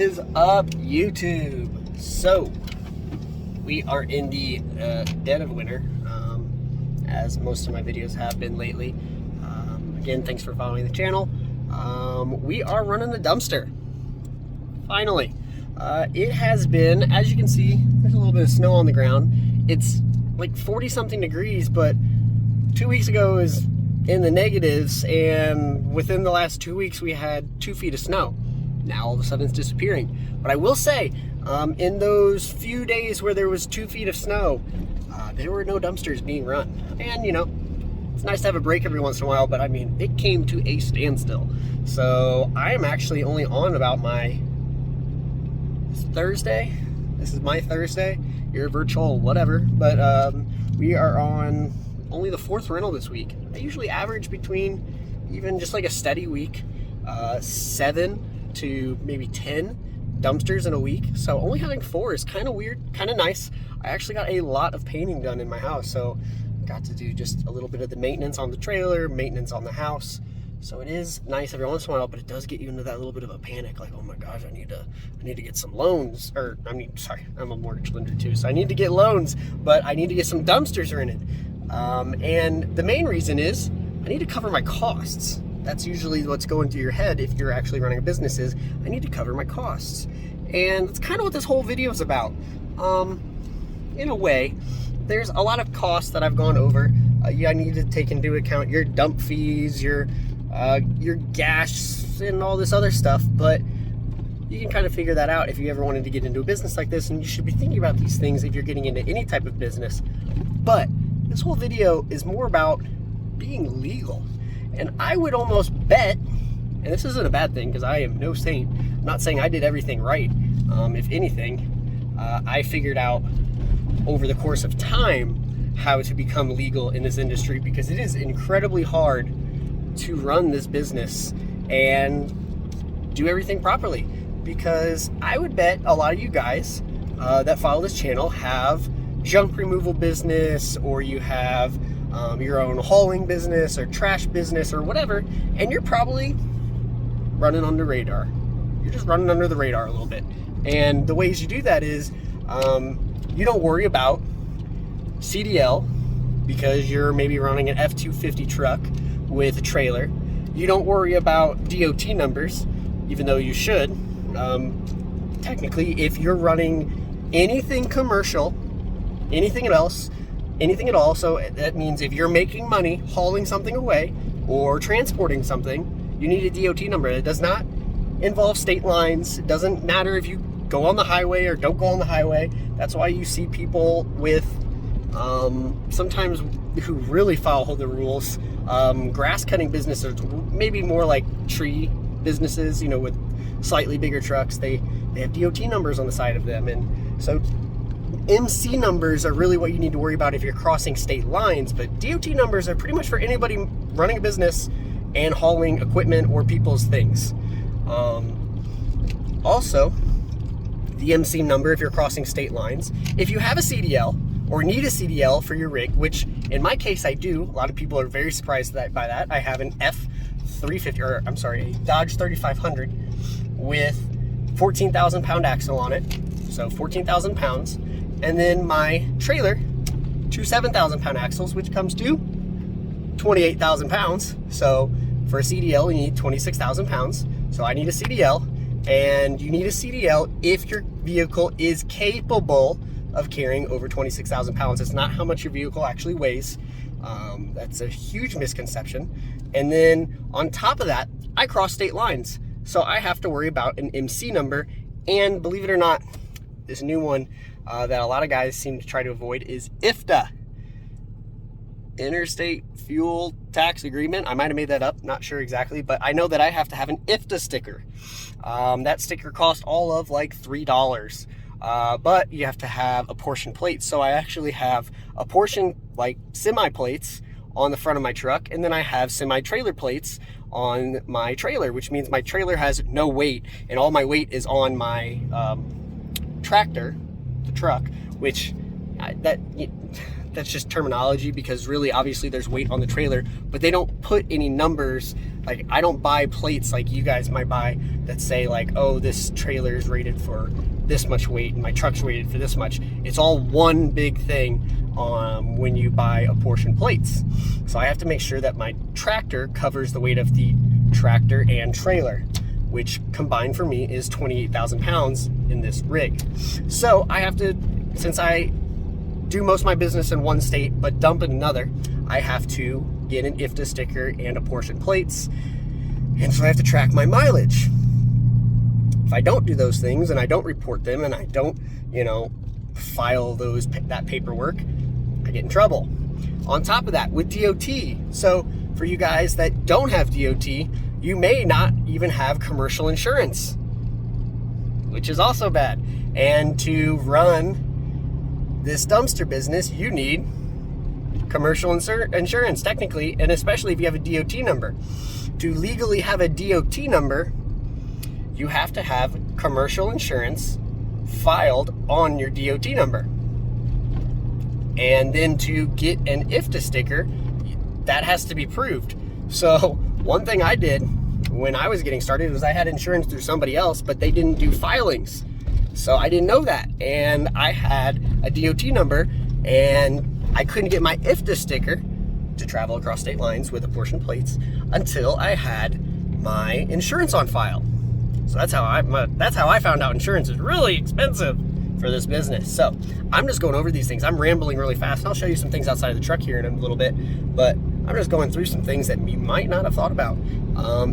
Is up, YouTube? So we are in the dead of winter, as most of my videos have been lately. Again, thanks for following the channel. We are running the dumpster finally. It has been, as you can see, there's a little bit of snow on the ground. It's like 40 something degrees, but 2 weeks ago it was in the negatives, and within the last 2 weeks we had 2 feet of snow. Now all of a sudden it's disappearing. But I will say, in those few days where there was 2 feet of snow, there were no dumpsters being run. And you know, it's nice to have a break every once in a while, but I mean, it came to a standstill. So I am actually only on about my Thursday. This is my Thursday. You're virtual, whatever. But we are on only the 4th rental this week. I usually average between, even just like a steady week, 7 to maybe 10 dumpsters in a week. So only having 4 is kind of weird, kind of nice. I actually got a lot of painting done in my house, so got to do just a little bit of the maintenance on the trailer, maintenance on the house. So it is nice every once in a while, but it does get you into that little bit of a panic, like, oh my gosh, I need to get some loans, or sorry, I'm a mortgage lender too, so I need to get loans, but I need to get some dumpsters rented. And the main reason is I need to cover my costs. That's usually what's going through your head if you're actually running a business, is I need to cover my costs. And it's kind of what this whole video is about. In a way, there's a lot of costs that I've gone over. I need to take into account your dump fees, your gas, and all this other stuff, but you can kind of figure that out if you ever wanted to get into a business like this, and you should be thinking about these things if you're getting into any type of business. But this whole video is more about being legal. And I would almost bet, and this isn't a bad thing because I am no saint, I'm not saying I did everything right. If anything, I figured out over the course of time how to become legal in this industry, because it is incredibly hard to run this business and do everything properly. Because I would bet a lot of you guys that follow this channel have junk removal business, or you have your own hauling business or trash business or whatever, and you're probably running on the radar. You're just running under the radar a little bit. And the ways you do that is you don't worry about CDL because you're maybe running an F-250 truck with a trailer. You don't worry about DOT numbers, even though you should. Technically, if you're running anything commercial, anything else, anything at all, so that means if you're making money hauling something away or transporting something, you need a DOT number. It does not involve state lines. It doesn't matter if you go on the highway or don't go on the highway. That's why you see people with sometimes who really follow the rules, grass cutting businesses, maybe more like tree businesses, you know, with slightly bigger trucks. They have DOT numbers on the side of them. And so MC numbers are really what you need to worry about if you're crossing state lines, but DOT numbers are pretty much for anybody running a business and hauling equipment or people's things. Also, the MC number if you're crossing state lines. If you have a CDL or need a CDL for your rig, which in my case I do, a lot of people are very surprised by that. I have an F-350, or I'm sorry, a Dodge 3500 with 14,000 pound axle on it, so 14,000 pounds. And then my trailer, 2 7,000 pound axles, which comes to 28,000 pounds. So for a CDL, you need 26,000 pounds. So I need a CDL, and you need a CDL if your vehicle is capable of carrying over 26,000 pounds. It's not how much your vehicle actually weighs. That's a huge misconception. And then on top of that, I cross state lines. So I have to worry about an MC number. And believe it or not, this new one that a lot of guys seem to try to avoid is IFTA, Interstate Fuel Tax Agreement. I might have made that up, not sure exactly, but I know that I have to have an IFTA sticker. That sticker costs all of like $3, but you have to have a portion plate. So I actually have a portion, like semi plates, on the front of my truck, and then I have semi trailer plates on my trailer, which means my trailer has no weight, and all my weight is on my that that's just terminology, because really obviously there's weight on the trailer, but they don't put any numbers. Like, I don't buy plates like you guys might buy that say like, oh, this trailer is rated for this much weight and my truck's rated for this much. It's all one big thing when you buy apportioned plates. So I have to make sure that my tractor covers the weight of the tractor and trailer, which combined for me is 28,000 pounds in this rig. So I have to, since I do most of my business in one state but dump in another, I have to get an IFTA sticker and apportion plates, and so I have to track my mileage. If I don't do those things and I don't report them and I don't, you know, file that paperwork, I get in trouble. On top of that, with DOT, so for you guys that don't have DOT, you may not even have commercial insurance, which is also bad. And to run this dumpster business, you need commercial insurance technically, and especially if you have a DOT number. To legally have a DOT number, you have to have commercial insurance filed on your DOT number. And then to get an IFTA sticker, that has to be proved. So one thing I did when I was getting started was I had insurance through somebody else, but they didn't do filings. So I didn't know that. And I had a DOT number, and I couldn't get my IFTA sticker to travel across state lines with apportioned plates until I had my insurance on file. So that's how I found out insurance is really expensive for this business. So I'm just going over these things. I'm rambling really fast, and I'll show you some things outside of the truck here in a little bit, but I'm just going through some things that you might not have thought about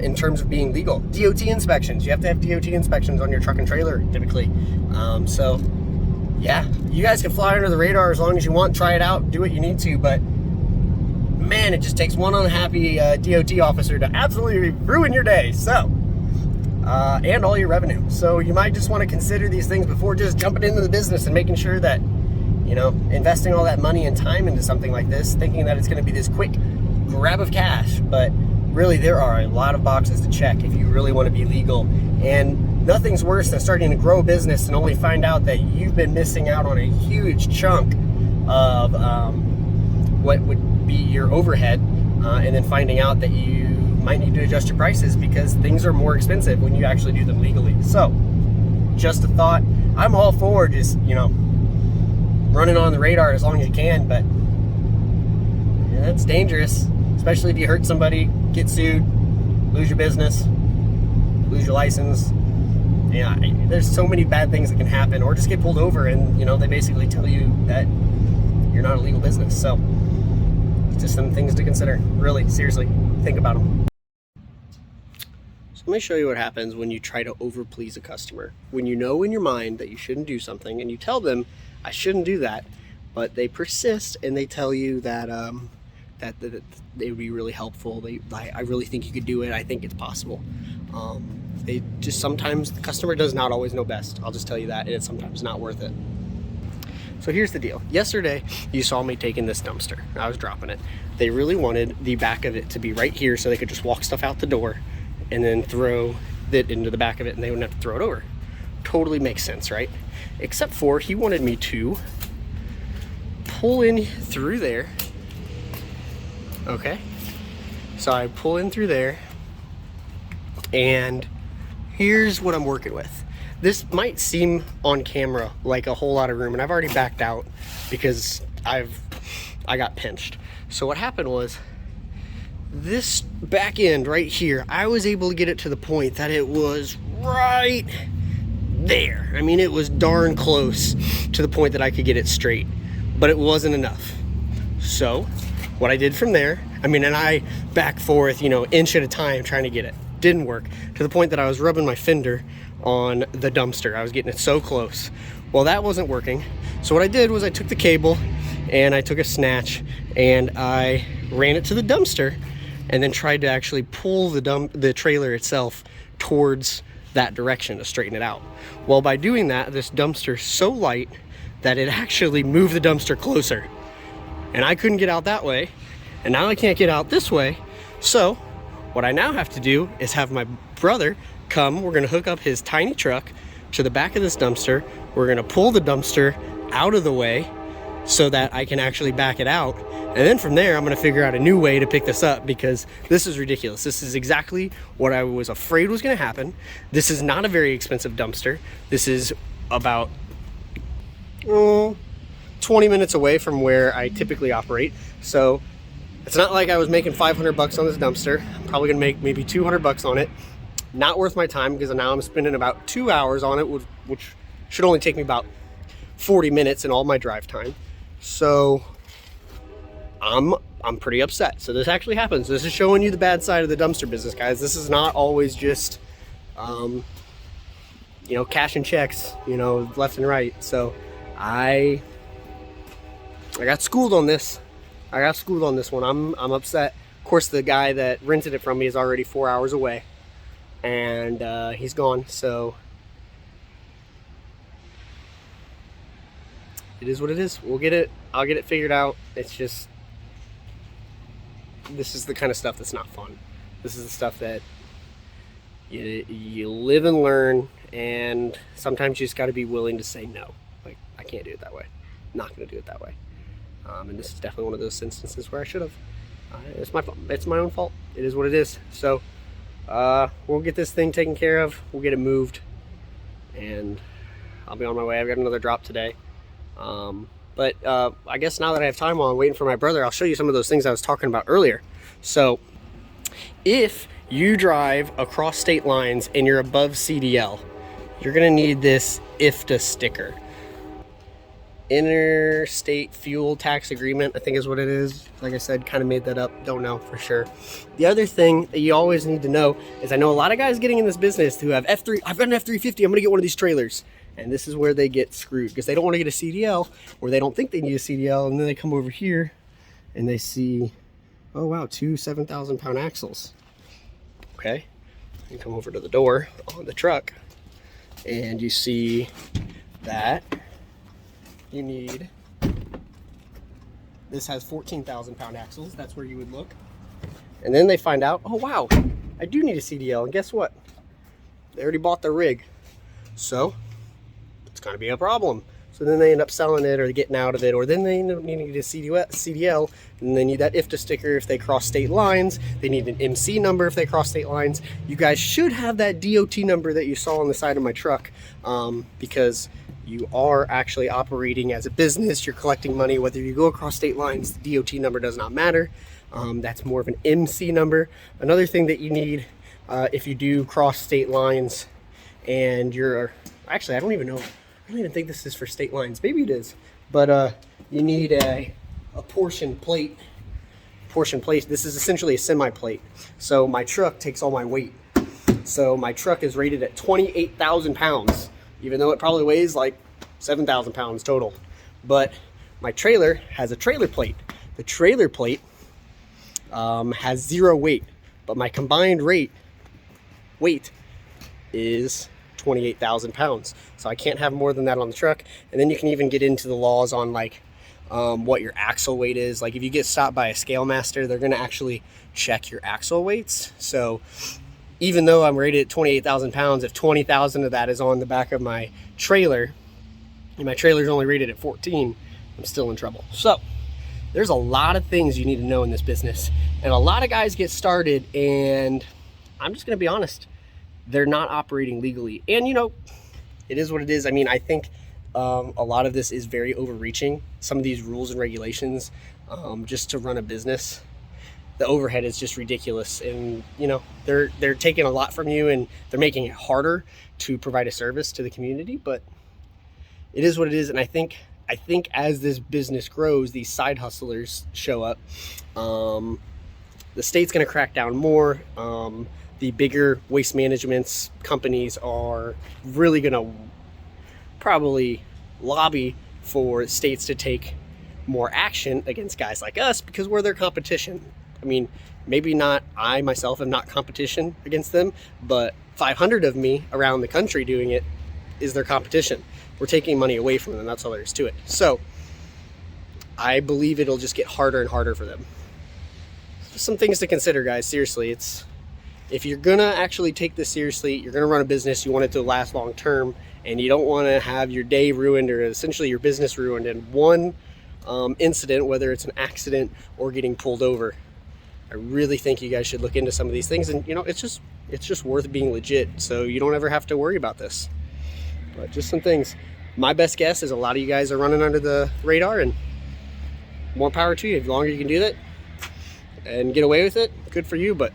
in terms of being legal. DOT inspections. You have to have DOT inspections on your truck and trailer typically. So yeah, you guys can fly under the radar as long as you want, try it out, do what you need to, but man, it just takes one unhappy DOT officer to absolutely ruin your day. So and all your revenue. So you might just want to consider these things before just jumping into the business and making sure that, you know, investing all that money and time into something like this, thinking that it's going to be this quick grab of cash. But really, there are a lot of boxes to check if you really want to be legal. And nothing's worse than starting to grow a business and only find out that you've been missing out on a huge chunk of what would be your overhead, and then finding out that you might need to adjust your prices because things are more expensive when you actually do them legally. So just a thought. I'm all for just, you know, running on the radar as long as you can, but yeah, that's dangerous, especially if you hurt somebody, get sued, lose your business, lose your license. Yeah, there's so many bad things that can happen, or just get pulled over and, you know, they basically tell you that you're not a legal business. So just some things to consider. Really, seriously, think about them. Let me show you what happens when you try to overplease a customer. When you know in your mind that you shouldn't do something and you tell them, I shouldn't do that, but they persist and they tell you that that they would be really helpful. I really think you could do it. I think it's possible. They just, sometimes the customer does not always know best. I'll just tell you that, and it's sometimes not worth it. So here's the deal. Yesterday, you saw me taking this dumpster. I was dropping it. They really wanted the back of it to be right here so they could just walk stuff out the door and then throw it into the back of it and they wouldn't have to throw it over. Totally makes sense, right? Except for he wanted me to pull in through there. Okay. So I pull in through there, and here's what I'm working with. This might seem on camera like a whole lot of room, and I've already backed out because I got pinched. So what happened was, this back end right here, I was able to get it to the point that it was right there. I mean, it was darn close to the point that I could get it straight, but it wasn't enough. So what I did from there, I mean, and I back forth, you know, inch at a time trying to get it. Didn't work, to the point that I was rubbing my fender on the dumpster. I was getting it so close. Well, that wasn't working. So what I did was I took the cable and I took a snatch and I ran it to the dumpster and then tried to actually pull the trailer itself towards that direction to straighten it out. Well, by doing that, this dumpster is so light that it actually moved the dumpster closer. And I couldn't get out that way, and now I can't get out this way. So what I now have to do is have my brother come. We're gonna hook up his tiny truck to the back of this dumpster. We're gonna pull the dumpster out of the way, so that I can actually back it out. And then from there, I'm gonna figure out a new way to pick this up, because this is ridiculous. This is exactly what I was afraid was gonna happen. This is not a very expensive dumpster. This is about 20 minutes away from where I typically operate. So it's not like I was making 500 bucks on this dumpster. I'm probably gonna make maybe 200 bucks on it. Not worth my time, because now I'm spending about 2 hours on it, which should only take me about 40 minutes in all my drive time. So I'm pretty upset. So this actually happens. This is showing you the bad side of the dumpster business, guys. This is not always just, you know, cash and checks, you know, left and right. So I got schooled on this. I got schooled on this one. I'm upset. Of course, the guy that rented it from me is already 4 hours away, and he's gone. So it is what it is. We'll get it. I'll get it figured out. It's just, this is the kind of stuff that's not fun. This is the stuff that you live and learn, and sometimes you just got to be willing to say no. Like, I can't do it that way. I'm not going to do it that way. And this is definitely one of those instances where I should have. It's my fault. It's my own fault. It is what it is. So we'll get this thing taken care of. We'll get it moved, and I'll be on my way. I've got another drop today. But I guess now that I have time while I'm waiting for my brother, I'll show you some of those things I was talking about earlier. So if you drive across state lines and you're above CDL, you're gonna need this IFTA sticker. Interstate Fuel Tax Agreement, I think is what it is. Like I said, kind of made that up, don't know for sure. The other thing that you always need to know is, I know a lot of guys getting in this business who have I've got an F-350, I'm gonna get one of these trailers. And this is where they get screwed, because they don't want to get a CDL, or they don't think they need a CDL, and then they come over here and they see, oh wow, 2 7,000-pound axles. Okay, you come over to the door on the truck, and you see that you need, this has 14,000-pound axles. That's where you would look. And then they find out, oh wow, I do need a CDL, and guess what? They already bought the rig. So it's going to be a problem. So then they end up selling it, or getting out of it, or then they end up needing to get a CDL, and they need that IFTA sticker if they cross state lines. They need an MC number if they cross state lines. You guys should have that DOT number that you saw on the side of my truck, because you are actually operating as a business. You're collecting money. Whether you go across state lines, the DOT number does not matter. That's more of an MC number. Another thing that you need if you do cross state lines, and you're, actually, I don't even think this is for state lines. Maybe it is. But you need a portion plate. Portion plate. This is essentially a semi-plate. So my truck takes all my weight. So my truck is rated at 28,000 pounds, even though it probably weighs like 7,000 pounds total. But my trailer has a trailer plate. The trailer plate has 0 weight, but my combined weight is 28,000 pounds. So I can't have more than that on the truck. And then you can even get into the laws on like what your axle weight is. Like if you get stopped by a scale master, they're gonna actually check your axle weights. So even though I'm rated at 28,000 pounds, if 20,000 of that is on the back of my trailer, and my trailer is only rated at 14, I'm still in trouble. So there's a lot of things you need to know in this business. And a lot of guys get started, and I'm just gonna be honest, they're not operating legally. And you know, it is what it is. I mean, I think a lot of this is very overreaching. Some of these rules and regulations, just to run a business, the overhead is just ridiculous. And you know, they're taking a lot from you, and they're making it harder to provide a service to the community. But it is what it is. And I think as this business grows, these side hustlers show up. The state's going to crack down more. The bigger waste management companies are really going to probably lobby for states to take more action against guys like us, because we're their competition. I mean, maybe not, I myself am not competition against them, but 500 of me around the country doing it is their competition. We're taking money away from them. That's all there is to it. So I believe it'll just get harder and harder for them. Some things to consider, guys. Seriously, if you're gonna actually take this seriously, you're gonna run a business, you want it to last long term, and you don't want to have your day ruined, or essentially your business ruined in one incident, whether it's an accident or getting pulled over. I really think you guys should look into some of these things, and you know, it's just worth being legit, so you don't ever have to worry about this. But just some things. My best guess is a lot of you guys are running under the radar, and more power to you. The longer you can do that and get away with it, good for you, but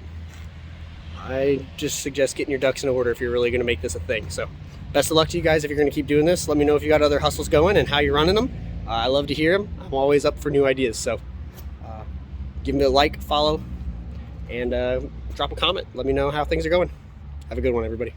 I just suggest getting your ducks in order if you're really going to make this a thing. So best of luck to you guys if you're going to keep doing this. Let me know if you got other hustles going and how you're running them. I love to hear them. I'm always up for new ideas, so give me a like, follow, and drop a comment. Let me know how things are going. Have a good one, everybody.